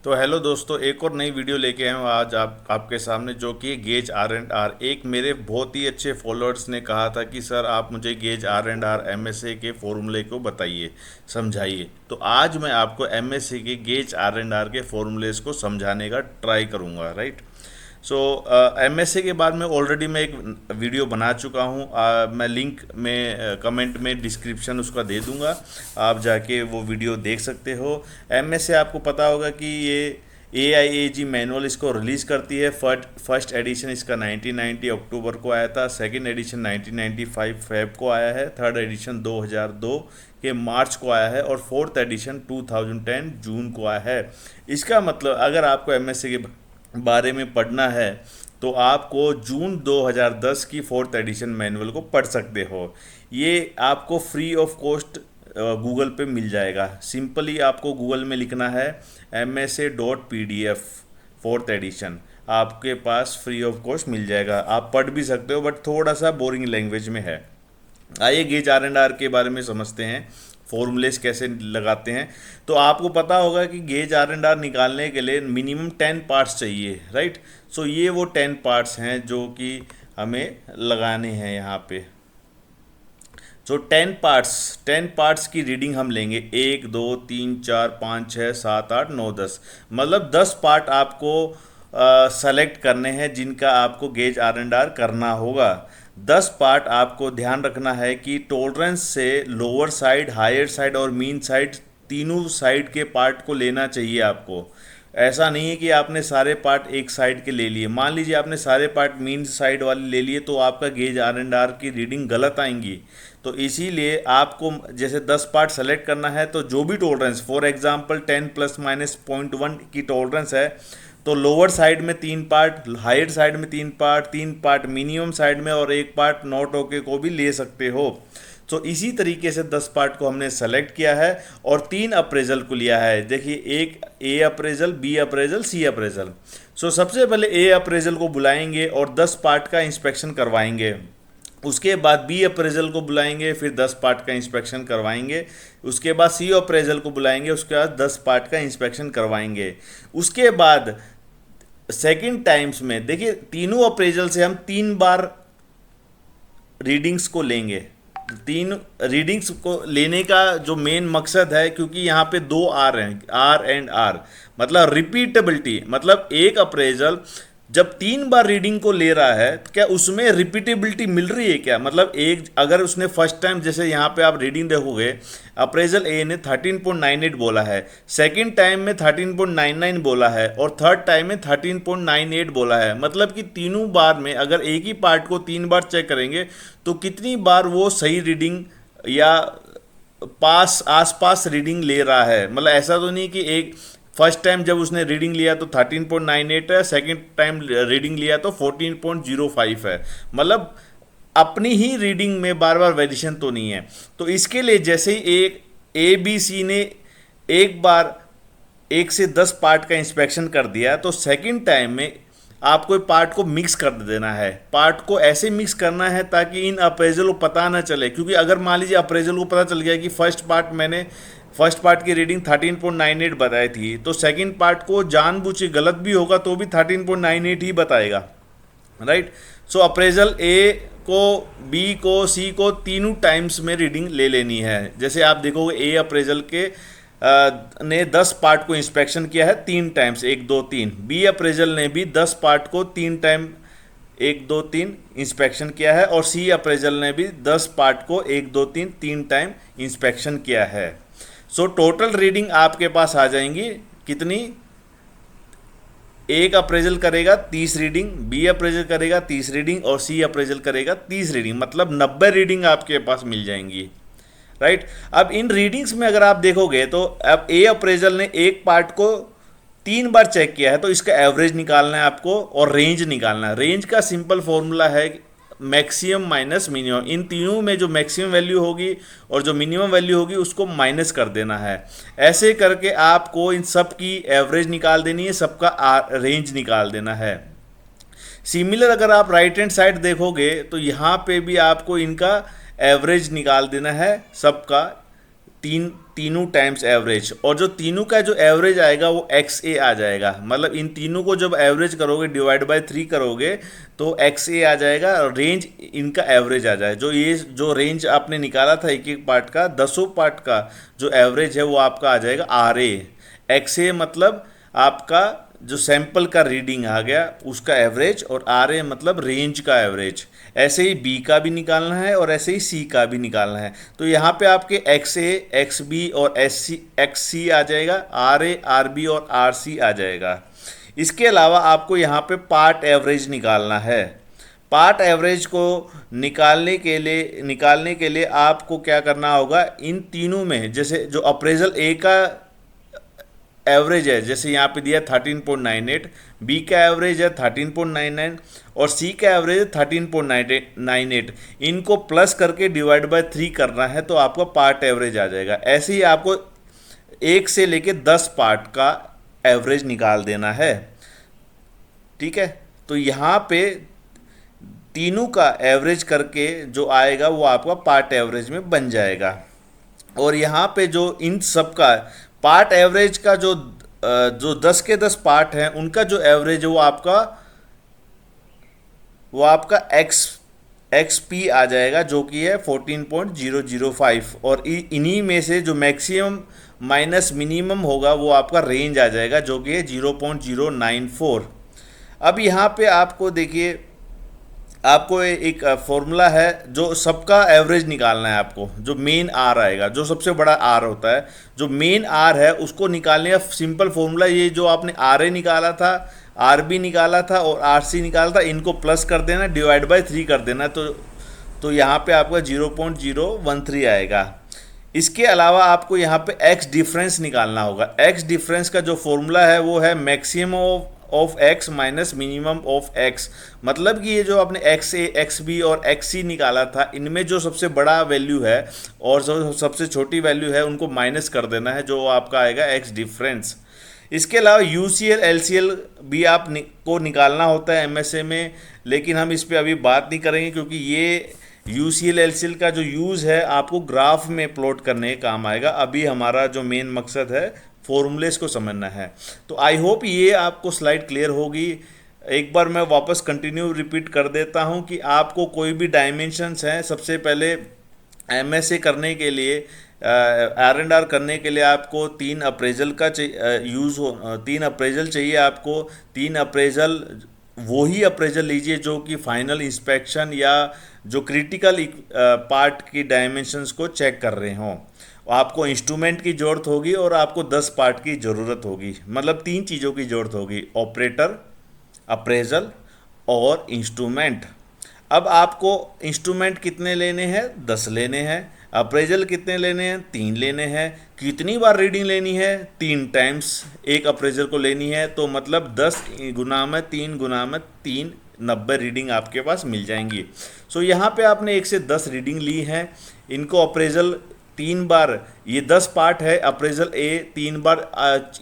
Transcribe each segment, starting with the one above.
तो हेलो दोस्तों, एक और नई वीडियो लेके आए हूँ आज आपके सामने, जो कि गेज आर एंड आर। एक मेरे बहुत ही अच्छे फॉलोअर्स ने कहा था कि सर आप मुझे gauge R and R MSA के फॉर्मूले को बताइए, समझाइए। तो आज मैं आपको एमएसए के गेज आर एंड आर के फॉर्मूलेस को समझाने का ट्राई करूँगा, राइट। सो एमएसए के बाद में ऑलरेडी मैं एक वीडियो बना चुका हूँ। मैं लिंक में कमेंट में डिस्क्रिप्शन उसका दे दूँगा, आप जाके वो वीडियो देख सकते हो। एमएसए आपको पता होगा कि ये AIAG मैनुअल इसको रिलीज़ करती है। फर्स्ट एडिशन इसका 1990 अक्टूबर को आया था, सेकंड एडिशन 1995 फेब को आया है, थर्ड एडिशन 2002 के मार्च को आया है और फोर्थ एडिशन 2010 जून को आया है। इसका मतलब अगर आपको एमएसए के बारे में पढ़ना है तो आपको जून 2010 की फोर्थ एडिशन मैनुअल को पढ़ सकते हो। ये आपको फ्री ऑफ कॉस्ट गूगल पे मिल जाएगा। सिंपली आपको गूगल में लिखना है MSA.PDF फोर्थ एडिशन, आपके पास फ्री ऑफ कॉस्ट मिल जाएगा। आप पढ़ भी सकते हो, बट थोड़ा सा बोरिंग लैंग्वेज में है। आइए गेज आर एंड आर के बारे में समझते हैं, फॉर्मूलेस कैसे लगाते हैं। तो आपको पता होगा कि गेज आर एंड आर निकालने के लिए मिनिमम 10 पार्ट्स चाहिए, राइट। सो ये वो 10 पार्ट्स हैं जो कि हमें लगाने हैं यहाँ पे। सो 10 पार्ट्स की रीडिंग हम लेंगे, 1 2 3 4 5 6 7 8 9 10। मतलब 10 पार्ट आपको सेलेक्ट करने हैं जिनका आपको गेज आर एंड आर करना होगा। 10 पार्ट आपको ध्यान रखना है कि टॉलरेंस से लोअर साइड, हायर साइड और मीन साइड, तीनों साइड के पार्ट को लेना चाहिए आपको। ऐसा नहीं है कि आपने सारे पार्ट एक साइड के ले लिए। मान लीजिए आपने सारे पार्ट मीन साइड वाले ले लिए तो आपका गेज आर एंड आर की रीडिंग गलत आएंगी। तो इसीलिए आपको जैसे 10 पार्ट सेलेक्ट करना है तो जो भी tolerance, for example 10 plus minus 0.1 की टॉलरेंस है तो लोअर साइड में 3 पार्ट, हायर साइड में 3 पार्ट, 3 पार्ट मिनिमम साइड में और 1 पार्ट नॉट ओके को भी ले सकते हो। तो इसी तरीके से 10 पार्ट को हमने सेलेक्ट किया है और 3 अप्रेजल को लिया है। देखिए, एक ए अप्रेजल, बी अप्रेजल, सी अप्रेजल। सो सबसे पहले ए अप्रेजल को बुलाएंगे और 10 पार्ट का इंस्पेक्शन करवाएंगे। उसके बाद बी अप्रेजल को बुलाएंगे, फिर 10 पार्ट का इंस्पेक्शन करवाएंगे। उसके बाद सी अप्रेजल को बुलाएंगे, उसके बाद 10 पार्ट का इंस्पेक्शन करवाएंगे। उसके बाद सेकंड टाइम्स में देखिए, तीनों अप्रेजल से हम 3 बार रीडिंग्स को लेंगे। 3 रीडिंग्स को लेने का जो मेन मकसद है, क्योंकि यहाँ पे 2 आर हैं, आर एंड आर, मतलब रिपीटेबिलिटी। मतलब एक अप्रेजल जब 3 बार रीडिंग को ले रहा है, क्या उसमें रिपीटेबिलिटी मिल रही है क्या? मतलब एक अगर उसने फर्स्ट टाइम, जैसे यहाँ पे आप रीडिंग देखोगे, अप्रेजल ए ने 13.98 बोला है, सेकंड टाइम में 13.99 बोला है और थर्ड टाइम में 13.98 बोला है। मतलब कि तीनों बार में अगर एक ही पार्ट को 3 बार चेक करेंगे तो कितनी बार वो सही रीडिंग या पास आसपास रीडिंग ले रहा है। मतलब ऐसा तो नहीं कि एक फर्स्ट टाइम जब उसने रीडिंग लिया तो 13.98 है, सेकंड टाइम रीडिंग लिया तो 14.05 है। मतलब अपनी ही रीडिंग में बार बार वेरिएशन तो नहीं है। तो इसके लिए जैसे ही एक ABC ने एक बार 1 से 10 पार्ट का इंस्पेक्शन कर दिया, तो सेकंड टाइम में आपको पार्ट को मिक्स कर देना है। पार्ट को ऐसे मिक्स करना है ताकि इन अप्रेजल को पता ना चले, क्योंकि अगर मान लीजिए अप्रेजल को पता चल गया कि फर्स्ट पार्ट की रीडिंग 13.98 बताई थी, तो सेकंड पार्ट को जानबूझ के गलत भी होगा तो भी 13.98 ही बताएगा, राइट। सो अप्रेजल ए को, बी को, सी को तीनों टाइम्स में रीडिंग ले लेनी है। जैसे आप देखोगे ए अप्रेजल के ने 10 पार्ट को इंस्पेक्शन किया है 3 टाइम्स, 1 2 3। बी अप्रेजल ने भी 10 पार्ट को 3 टाइम, 1 2 3 इंस्पेक्शन किया है और सी अप्रेजल ने भी 10 पार्ट को 1 2 3 3 टाइम इंस्पेक्शन किया है। सो टोटल रीडिंग आपके पास आ जाएंगी कितनी? एक अप्रेजल करेगा 30 रीडिंग, बी अप्रेजल करेगा 30 रीडिंग और सी अप्रेजल करेगा 30 रीडिंग, मतलब 90 रीडिंग आपके पास मिल जाएंगी, राइट। अब इन रीडिंग्स में अगर आप देखोगे तो अब ए अप्रेजल ने एक पार्ट को 3 बार चेक किया है, तो इसका एवरेज निकालना है आपको और रेंज निकालना है। रेंज का सिंपल फॉर्मूला है मैक्सिमम माइनस मिनिमम। इन तीनों में जो मैक्सिमम वैल्यू होगी और जो मिनिमम वैल्यू होगी उसको माइनस कर देना है। ऐसे करके आपको इन सब की एवरेज निकाल देनी है, सबका रेंज निकाल देना है। सिमिलर अगर आप राइट हैंड साइड देखोगे तो यहाँ पे भी आपको इनका एवरेज निकाल देना है सबका। तीनों टाइम्स एवरेज, और जो तीनों का जो एवरेज आएगा वो एक्स ए आ जाएगा। मतलब इन तीनों को जब एवरेज करोगे, डिवाइड बाय 3 करोगे, तो एक्स ए आ जाएगा और रेंज इनका एवरेज आ जाएगा। जो ये जो रेंज आपने निकाला था एक एक पार्ट का, 10 पार्ट का जो एवरेज है वो आपका आ जाएगा आर ए। एक्स ए मतलब आपका जो सैंपल का रीडिंग आ गया उसका एवरेज, और आर ए मतलब रेंज का एवरेज। ऐसे ही बी का भी निकालना है और ऐसे ही सी का भी निकालना है। तो यहाँ पे आपके एक्स ए, एक्स बी और एक्स सी आ जाएगा, आर ए, आर बी और आर सी आ जाएगा। इसके अलावा आपको यहाँ पे पार्ट एवरेज निकालना है। पार्ट एवरेज को निकालने के लिए आपको क्या करना होगा, इन तीनों में जैसे जो अप्रेजल ए का एवरेज है, जैसे यहाँ पे दिया 13.98, बी का एवरेज है 13.99 और सी का एवरेज है 13.98, इनको प्लस करके डिवाइड बाय 3 करना है तो आपका पार्ट एवरेज आ जाएगा। ऐसे ही आपको 1 से लेके 10 पार्ट का एवरेज निकाल देना है। ठीक है, तो यहाँ पे तीनों का एवरेज करके जो आएगा वो आपका पार्ट एवरेज में बन जाएगा। और यहाँ पे जो इन सब का पार्ट एवरेज का जो 10 के 10 पार्ट हैं उनका जो एवरेज है वो आपका एक्स पी आ जाएगा, जो कि है 14.005। और इन्हीं में से जो मैक्सिमम माइनस मिनिमम होगा वो आपका रेंज आ जाएगा, जो कि है 0.094। अब यहाँ पे आपको देखिए, आपको एक फॉर्मूला है जो सबका एवरेज निकालना है। आपको जो मेन आर आएगा, जो सबसे बड़ा आर होता है, जो मेन आर है उसको निकालने का सिंपल फॉर्मूला, ये जो आपने आर ए निकाला था, आर बी निकाला था और आर सी निकाला था, इनको प्लस कर देना, डिवाइड बाय 3 कर देना, तो यहाँ पे आपका 0.013 आएगा। इसके अलावा आपको यहाँ पे एक्स डिफरेंस निकालना होगा। एक्स डिफरेंस का जो फॉर्मूला है वो है maximum of x minus minimum of x. मतलब कि ये जो आपने एक्स ए, एक्स बी और एक्स सी निकाला था, इनमें जो सबसे बड़ा वैल्यू है और जो सबसे छोटी वैल्यू है उनको माइनस कर देना है, जो आपका आएगा एक्स डिफरेंस। इसके अलावा यूसीएल एलसीएल भी को निकालना होता है एमएसए में, लेकिन हम इस पर अभी बात नहीं करेंगे, क्योंकि ये यूसीएल एलसीएल का जो यूज़ है आपको ग्राफ में प्लॉट करने के काम आएगा। अभी हमारा जो मेन मकसद है फॉर्मूलेस को समझना है। तो आई होप ये आपको स्लाइड क्लियर होगी। एक बार मैं वापस कंटिन्यू रिपीट कर देता हूँ कि आपको कोई भी डायमेंशंस हैं, सबसे पहले एमएसए करने के लिए, आर&आर करने के लिए आपको 3 अप्रेजल का 3 अप्रेजल चाहिए आपको। 3 अप्रेजल वही अप्रेजल लीजिए जो कि फाइनल इंस्पेक्शन या जो क्रिटिकल पार्ट की डायमेंशंस को चेक कर रहे हों। आपको इंस्ट्रूमेंट की ज़रूरत होगी और आपको 10 पार्ट की ज़रूरत होगी, मतलब 3 चीज़ों की ज़रूरत होगी, ऑपरेटर, अप्रेजल और इंस्ट्रूमेंट। अब आपको इंस्ट्रूमेंट कितने लेने हैं? 10 लेने हैं। अप्रेजल कितने लेने हैं? 3 लेने हैं। कितनी बार रीडिंग लेनी है? 3 टाइम्स एक अप्रेजल को लेनी है, तो मतलब 10 गुना में 3 गुना में 3, 90 रीडिंग आपके पास मिल जाएंगी। सो यहाँ पे आपने 1 से 10 रीडिंग ली हैं। इनको अप्रेजल 3 बार, ये 10 पार्ट है, अप्रेजल ए 3 बार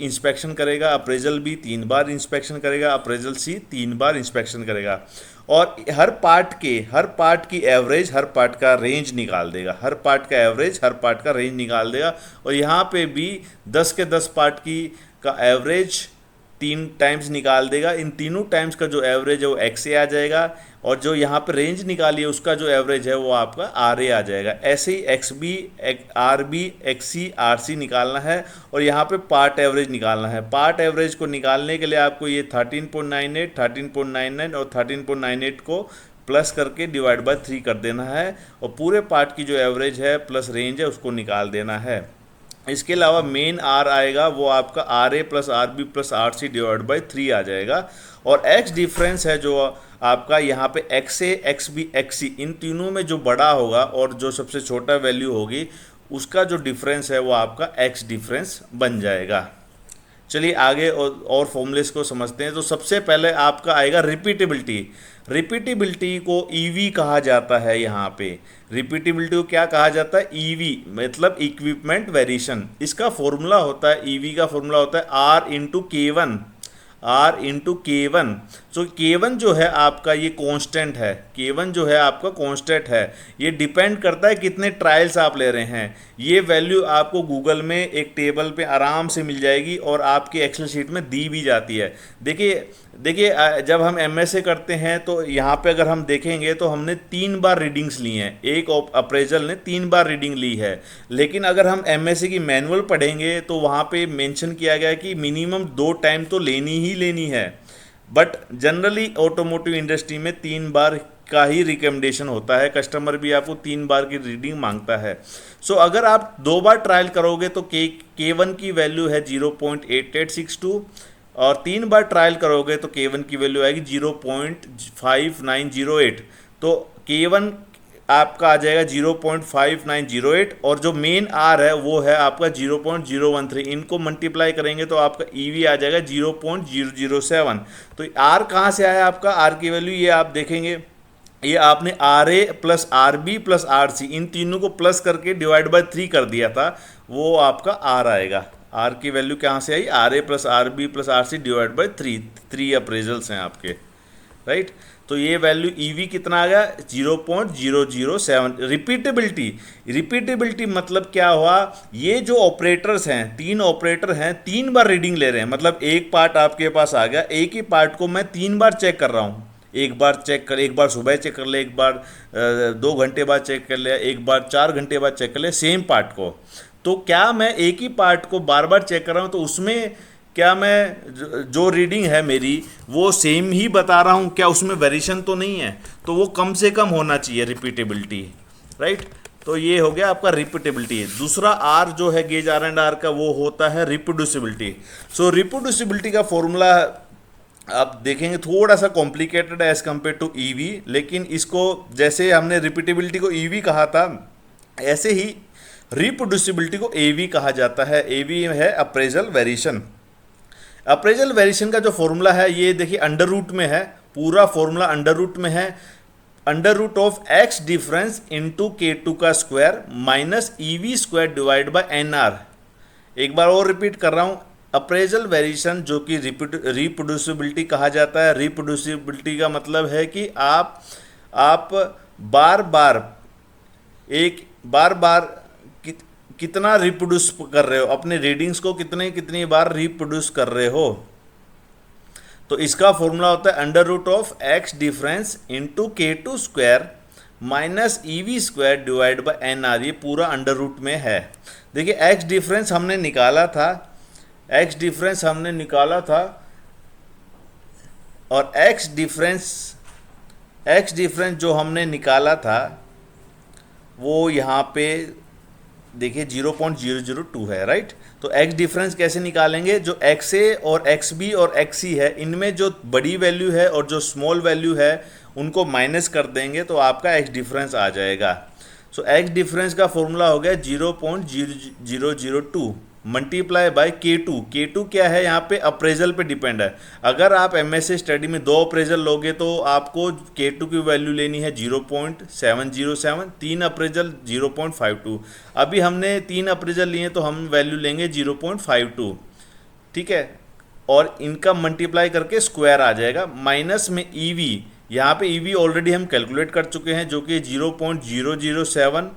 इंस्पेक्शन करेगा, अप्रेजल बी 3 बार इंस्पेक्शन करेगा, अप्रेजल सी 3 बार इंस्पेक्शन करेगा, और हर पार्ट की एवरेज, हर पार्ट का रेंज निकाल देगा, हर पार्ट का एवरेज, हर पार्ट का रेंज निकाल देगा। और यहाँ पे भी 10 के 10 पार्ट का एवरेज 3 टाइम्स निकाल देगा। इन तीनों टाइम्स का जो एवरेज है वो एक्स ए आ जाएगा, और जो यहाँ पे रेंज निकाली है उसका जो एवरेज है वो आपका आर ए आ जाएगा। ऐसे ही X B, R B, X C, R C निकालना है, और यहाँ पे पार्ट एवरेज निकालना है। पार्ट एवरेज को निकालने के लिए आपको ये 13.98, 13.99 और 13.98 को प्लस करके डिवाइड बाय 3 कर देना है, और पूरे पार्ट की जो एवरेज है प्लस रेंज है उसको निकाल देना है। इसके अलावा मेन आर आएगा, वो आपका R A plus R B plus R C divide by 3 आ जाएगा। और एक्स डिफरेंस है जो आपका यहाँ पे X A, X B, X C, इन तीनों में जो बड़ा होगा और जो सबसे छोटा वैल्यू होगी उसका जो डिफरेंस है वो आपका एक्स डिफरेंस बन जाएगा। चलिए आगे और फॉर्मूलेस को समझते हैं। तो सबसे पहले आपका आएगा रिपीटेबिलिटी। रिपीटेबिलिटी को ईवी कहा जाता है। यहाँ पे रिपीटेबिलिटी को क्या कहा जाता है? ईवी मतलब इक्विपमेंट वेरिएशन। इसका फॉर्मूला होता है, ईवी का फॉर्मूला होता है R into K1, R into K1। सो K1 जो है आपका ये कांस्टेंट है, K1 जो है आपका कांस्टेंट है, ये डिपेंड करता है कितने ट्रायल्स आप ले रहे हैं। ये वैल्यू आपको गूगल में एक टेबल पे आराम से मिल जाएगी और आपकी एक्सेल शीट में दी भी जाती है। देखिए देखिए जब हम MSA करते हैं तो यहाँ पे अगर हम देखेंगे तो हमने 3 बार रीडिंग्स ली हैं, एक अप्रेजल ने 3 बार रीडिंग ली है। लेकिन अगर हम MSA की मैनुअल पढ़ेंगे तो वहाँ पे मेंशन किया गया है कि मिनिमम 2 टाइम तो लेनी ही लेनी है। बट जनरली ऑटोमोटिव इंडस्ट्री में 3 बार का ही रिकमेंडेशन होता है, कस्टमर भी आपको 3 बार की रीडिंग मांगता है। सो अगर आप 2 बार ट्रायल करोगे तो K1 की वैल्यू है 0.8862 और 3 बार ट्रायल करोगे तो K1 की वैल्यू आएगी 0.5908। तो K1 आपका आ जाएगा 0.5908 और जो मेन R है वो है आपका 0.013। इनको मल्टीप्लाई करेंगे तो आपका EV आ जाएगा 0.007। तो R कहाँ से आया आपका? R की वैल्यू ये आप देखेंगे, ये आपने RA plus RB plus RC इन तीनों को प्लस करके डिवाइड बाय 3 कर दिया था, वो आपका R आएगा। R की वैल्यू कहाँ से आई? RA plus RB plus RC divide by 3 appraisals हैं आपके, राइट। तो ये वैल्यू EV कितना आ गया? 0.007। रिपीटेबिलिटी मतलब क्या हुआ? ये जो ऑपरेटर्स हैं, 3 ऑपरेटर हैं, 3 बार रीडिंग ले रहे हैं, मतलब एक पार्ट आपके पास आ गया, एक ही पार्ट को मैं 3 बार चेक कर रहा हूँ। एक बार चेक कर, एक बार सुबह चेक कर ले, एक बार 2 घंटे बाद चेक कर ले, एक बार 4 घंटे बाद चेक कर ले सेम पार्ट को। तो क्या मैं एक ही पार्ट को बार बार चेक कर रहा हूँ तो उसमें क्या मैं जो रीडिंग है मेरी वो सेम ही बता रहा हूँ? क्या उसमें वेरिएशन तो नहीं है? तो वो कम से कम होना चाहिए रिपीटेबिलिटी, राइट। तो ये हो गया आपका रिपीटेबिलिटी। दूसरा R जो है गेज R&R का, वो होता है रिप्रोड्यूसिबिलिटी। सो रिप्रोड्यूसिबिलिटी का फॉर्मूला आप देखेंगे थोड़ा सा कॉम्प्लिकेटेड है एज कम्पेयर टू EV, लेकिन इसको जैसे हमने रिपीटेबिलिटी को EV कहा था, ऐसे ही रिप्रोड्यूसिबिलिटी को AV कहा जाता है। AV है अप्रेजल वेरिएशन। अप्रेजल वेरिएशन का जो फॉर्मूला है ये देखिए अंडर रूट में है, पूरा फॉर्मूला अंडर रूट में है। Under root of x difference into K2 का square minus EV square divide by NR। एक बार और रिपीट कर रहा हूँ, अप्रेजल वेरिएशन जो कि रिप्रोड्यूसिबिलिटी कहा जाता है। रिप्रोड्यूसिबिलिटी का मतलब है कि आप बार बार कितना रिप्रोड्यूस कर रहे हो, अपने रीडिंग्स को कितनी बार रिप्रोड्यूस कर रहे हो। तो इसका फॉर्मूला होता है under root of x difference into K2 square minus EV square divide by NR। ये पूरा अंडर रूट में है। देखिए x डिफरेंस हमने निकाला था, और x डिफरेंस जो हमने निकाला था वो यहाँ पे देखिए 0.002 है, राइट। तो x डिफरेंस कैसे निकालेंगे? जो XA और XB और XC है, इनमें जो बड़ी वैल्यू है और जो स्मॉल वैल्यू है उनको माइनस कर देंगे तो आपका x डिफरेंस आ जाएगा। सो x डिफरेंस का फॉर्मूला हो गया 0.0002 मल्टीप्लाई बाय K2 क्या है? यहाँ पे अप्रेजल पे डिपेंड है। अगर आप MSA स्टडी में 2 अप्रेजल लोगे तो आपको K2 की वैल्यू लेनी है 0.707, 3 अप्रेजल 0.52। अभी हमने 3 अप्रेजल लिए तो हम वैल्यू लेंगे 0.52, ठीक है। और इनका मल्टीप्लाई करके स्क्वायर आ जाएगा, माइनस में EV। यहाँ पे EV ऑलरेडी हम कैलकुलेट कर चुके हैं जो कि 0.007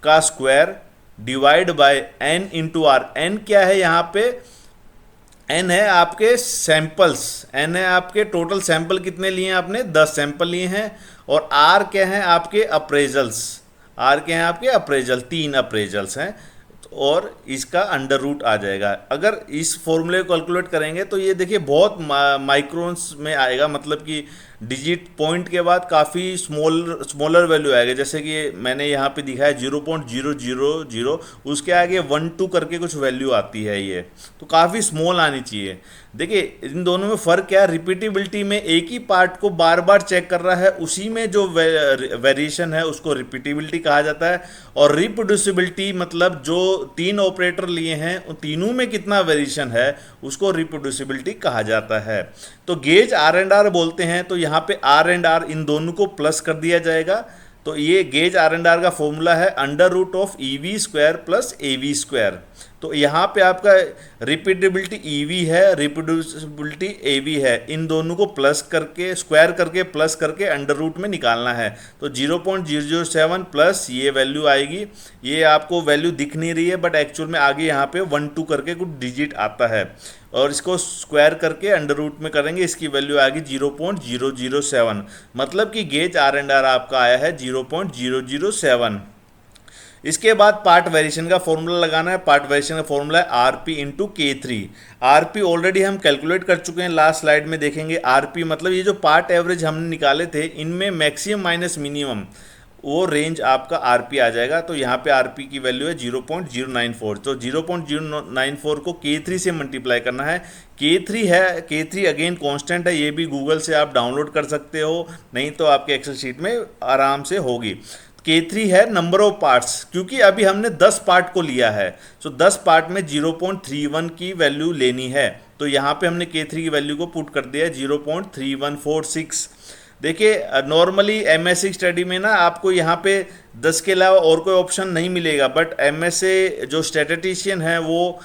का square divide bye n into R। n क्या है यहाँ पे? n है आपके सैंपल्स, n है आपके टोटल सैंपल कितने लिए हैं आपने? 10 सैंपल लिए हैं। और R क्या है? आपके अप्रेजल्स। R क्या है? आपके अप्रेजल, 3 अप्रेजल्स हैं और इसका अंडर रूट आ जाएगा। अगर इस फॉर्मूले को कैलकुलेट करेंगे तो ये देखिए बहुत माइक्रोन्स में आएगा, मतलब कि डिजिट पॉइंट के बाद काफ़ी स्मॉलर वैल्यू आएगा। जैसे कि मैंने यहाँ पे दिखाया 0.000, उसके आगे 1-2 करके कुछ वैल्यू आती है, ये तो काफ़ी स्मॉल आनी चाहिए। देखिए इन दोनों में फ़र्क क्या है? रिपीटेबिलिटी में एक ही पार्ट को बार बार चेक कर रहा है, उसी में जो वेरिएशन है उसको रिपीटेबिलिटी कहा जाता है। और रिप्रोड्यूसिबिलिटी मतलब जो 3 ऑपरेटर लिए हैं उन तीनों में कितना वेरिएशन है उसको रिप्रोड्यूसिबिलिटी कहा जाता है। तो गेज R&R बोलते हैं, तो यहाँ पे R&R इन दोनों को प्लस कर दिया जाएगा। तो ये गेज R&R का फॉर्मूला है under root of EV square plus AV square. तो यहाँ पे आपका रिपीटेबिलिटी ईवी है, रिप्रोड्यूसिबिलिटी एवी है, इन दोनों को प्लस करके, स्क्वायर करके, प्लस करके अंडर रूट में निकालना है। तो 0.007 प्लस ये वैल्यू आएगी, ये आपको वैल्यू दिख नहीं रही है बट एक्चुअल में आगे यहाँ पे 1 2 करके कुछ डिजिट आता है, और इसको स्क्वायर करके अंडर रूट में करेंगे, इसकी वैल्यू आएगी 0.007, मतलब कि गेज आर एंड आर आपका आया है 0.007। इसके बाद पार्ट वेरिएशन का फॉर्मूला लगाना है। पार्ट वेरिएशन का फॉर्मूला है RP into K3। RP already हम कैलकुलेट कर चुके हैं, लास्ट स्लाइड में देखेंगे। आरपी मतलब ये जो पार्ट एवरेज हमने निकाले थे, इनमें मैक्सिमम माइनस मिनिमम वो रेंज आपका आरपी आ जाएगा। तो यहाँ पे आरपी की वैल्यू है 0.094। तो 0.094 को K3 से मल्टीप्लाई करना है। K3 है, K3 अगेन कांस्टेंट है, ये भी गूगल से आप डाउनलोड कर सकते हो, नहीं तो आपके एक्सेल शीट में आराम से होगी। K3 है नंबर ऑफ पार्ट्स, क्योंकि अभी हमने 10 पार्ट को लिया है, तो 10 पार्ट में 0.31 की वैल्यू लेनी है। तो यहाँ पे हमने K3 की वैल्यू को पुट कर दिया है 0.3146। देखिए नॉर्मली एमएससी स्टडी में ना आपको यहाँ पे 10 के अलावा और कोई ऑप्शन नहीं मिलेगा, बट एमएसए जो स्टैटिस्टिशियन है वो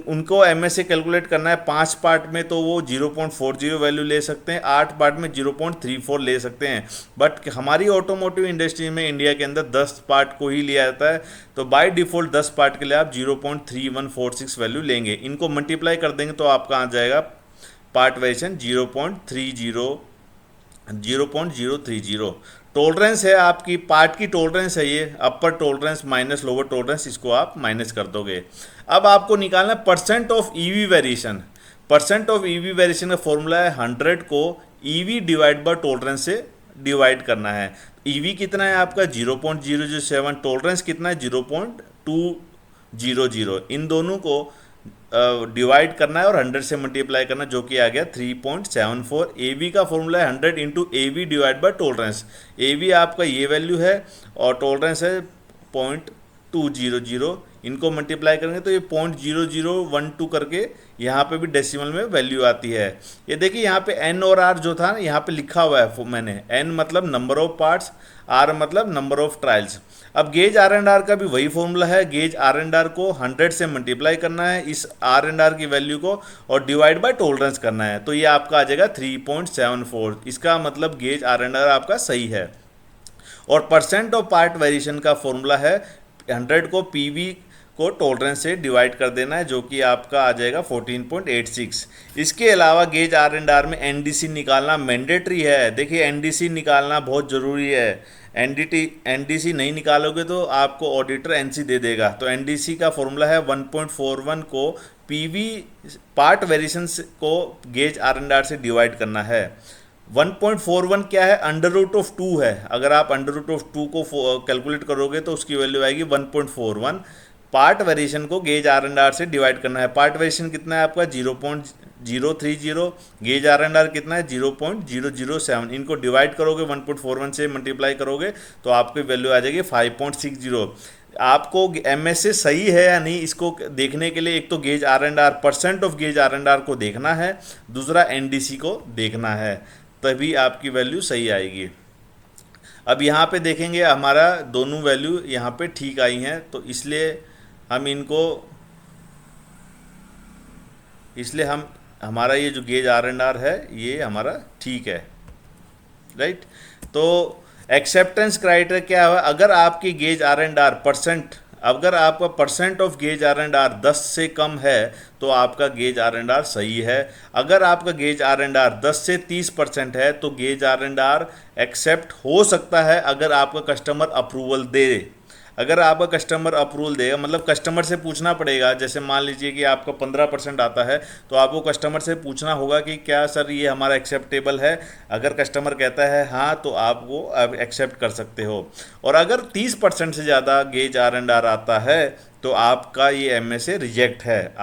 उनको एमएसए कैलकुलेट करना है 5 पार्ट में, तो वो 0.40 वैल्यू ले सकते हैं, 8 पार्ट में 0.34 ले सकते हैं। बट हमारी ऑटोमोटिव इंडस्ट्री में इंडिया के अंदर 10 पार्ट को ही लिया जाता है, तो बाय डिफ़ॉल्ट 10 पार्ट के लिए आप 0.3146 वैल्यू लेंगे। इनको मल्टीप्लाई कर देंगे तो आपका आ जाएगा पार्ट वेरिएशन 0.030। टॉलरेंस है आपकी, पार्ट की टॉलरेंस है ये, अपर टॉलरेंस माइनस लोअर टॉलरेंस, इसको आप माइनस कर दोगे। अब आपको निकालना है percent of EV variation. Percent of EV variation का फॉर्मूला है 100 को ईवी डिवाइड बाय टॉलरेंस से डिवाइड करना है। ईवी कितना है आपका 0.007, टॉलरेंस कितना है 0.200, इन दोनों को डिवाइड करना है और 100 से मल्टीप्लाई करना, जो कि आ गया 3.74। एवी का फॉर्मूला है 100 into AV divide by tolerance. AV आपका ये वैल्यू है और टॉलरेंस है 0.200, इनको मल्टीप्लाई करेंगे तो ये 0.0012 करके यहाँ पे भी डेसिमल में वैल्यू आती है। ये देखिए यहाँ पे एन और आर जो था ना, यहाँ पे लिखा हुआ है मैंने, एन मतलब नंबर ऑफ पार्ट्स, आर मतलब नंबर ऑफ ट्रायल्स। अब गेज आर एंड आर का भी वही फॉर्मूला है, गेज आर एंड आर को 100 से मल्टीप्लाई करना है इस आर एंड आर की वैल्यू को, और डिवाइड बाय टॉलरेंस करना है, तो ये आपका आ जाएगा 3.74। इसका मतलब गेज आर एंड आर आपका सही है। और परसेंट ऑफ पार्ट वेरिएशन का फॉर्मूला है 100 को पीवी को टॉलरेंस से डिवाइड कर देना है, जो कि आपका आ जाएगा 14.86। इसके अलावा गेज आर एंड आर में एनडीसी निकालना मैंडेटरी है। देखिए एनडीसी निकालना बहुत ज़रूरी है, एनडीसी नहीं निकालोगे तो आपको ऑडिटर एनसी दे देगा। तो एनडीसी का फॉर्मूला है 1.41 को पीवी पार्ट वेरिएशन को गेज आर एंड आर से डिवाइड करना है। 1.41 क्या है, अंडर रूट ऑफ 2 है। अगर आप अंडर रूट ऑफ 2 को कैलकुलेट करोगे तो उसकी वैल्यू आएगी 1.41। पार्ट वेरिएशन को गेज आर एंड आर से डिवाइड करना है। पार्ट वेरिएशन कितना है आपका 0.030, गेज आर एंड आर कितना है 0.007, इनको डिवाइड करोगे 1.41 से मल्टीप्लाई करोगे तो आपकी वैल्यू आ जाएगी 5.60। आपको एमएसए सही है या नहीं इसको देखने के लिए एक तो gauge R and R, percent of gauge R and R को देखना है, दूसरा एनडीसी को देखना है, तभी आपकी वैल्यू सही आएगी। अब यहाँ पे देखेंगे हमारा दोनों वैल्यू यहाँ पे ठीक आई हैं, तो इसलिए हमारा ये जो गेज आर एंड आर है ये हमारा ठीक है, राइट। तो एक्सेप्टेंस क्राइटेरिया क्या है, अगर आपकी गेज आर एंड आर अगर आपका percent of gauge R and R 10 से कम है तो आपका गेज आर एंड आर सही है। अगर आपका गेज आर एंड आर 10 से 30% है तो gauge R and R accept हो सकता है, अगर आपका कस्टमर अप्रूवल दे। अगर आपका कस्टमर अप्रूवल देगा, मतलब कस्टमर से पूछना पड़ेगा। जैसे मान लीजिए कि आपका 15% आता है तो आपको कस्टमर से पूछना होगा कि क्या सर ये हमारा एक्सेप्टेबल है। अगर कस्टमर कहता है हाँ तो आप वो एक्सेप्ट कर सकते हो। और अगर 30% से ज़्यादा गेज आर एंड आर आता है तो आपका ये एमएसए रिजेक्ट है,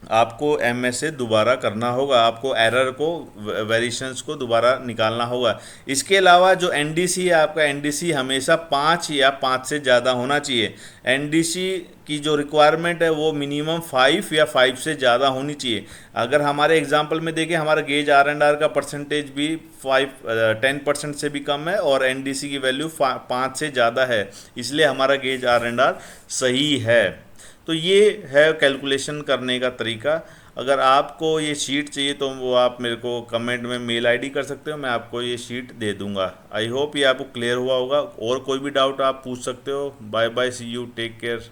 आपको एमएसए दोबारा करना होगा, आपको एरर को वेरिएशंस को दोबारा निकालना होगा। इसके अलावा जो एनडीसी है आपका, एनडीसी हमेशा 5 या 5 से ज़्यादा होना चाहिए। एनडीसी की जो रिक्वायरमेंट है वो मिनिमम 5 या 5 से ज़्यादा होनी चाहिए। अगर हमारे एग्जांपल में देखें, हमारा गेज आर एंड आर का परसेंटेज भी 10% से भी कम है और एनडीसी की वैल्यू 5 से ज़्यादा है, इसलिए हमारा गेज आर एंड आर सही है। तो ये है कैलकुलेशन करने का तरीका। अगर आपको ये शीट चाहिए तो वो आप मेरे को कमेंट में मेल आईडी कर सकते हो, मैं आपको ये शीट दे दूंगा। आई होप ये आपको क्लियर हुआ होगा। और कोई भी डाउट आप पूछ सकते हो। Bye bye, see you, take care.